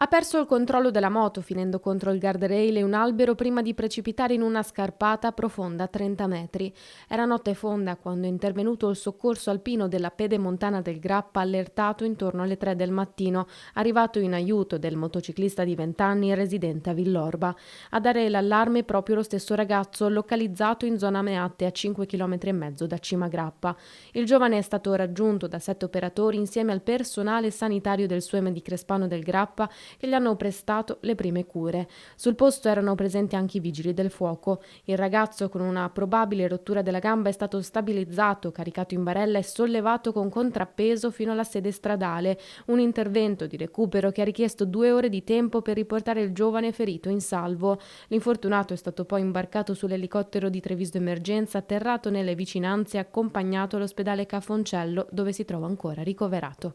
Ha perso il controllo della moto finendo contro il guardrail e un albero prima di precipitare in una scarpata profonda 30 metri. Era notte fonda quando è intervenuto il soccorso alpino della Pedemontana del Grappa, allertato intorno alle 3 del mattino, arrivato in aiuto del motociclista di 20 anni residente a Villorba. A dare l'allarme proprio lo stesso ragazzo localizzato in zona Meatte a 5,5 km da Cima Grappa. Il giovane è stato raggiunto da 7 operatori insieme al personale sanitario del SUEM di Crespano del Grappa che gli hanno prestato le prime cure. Sul posto erano presenti anche i vigili del fuoco. Il ragazzo, con una probabile rottura della gamba, è stato stabilizzato, caricato in barella e sollevato con contrappeso fino alla sede stradale, un intervento di recupero che ha richiesto 2 ore di tempo per riportare il giovane ferito in salvo. L'infortunato è stato poi imbarcato sull'elicottero di Treviso Emergenza, atterrato nelle vicinanze e accompagnato all'ospedale Cafoncello, dove si trova ancora ricoverato.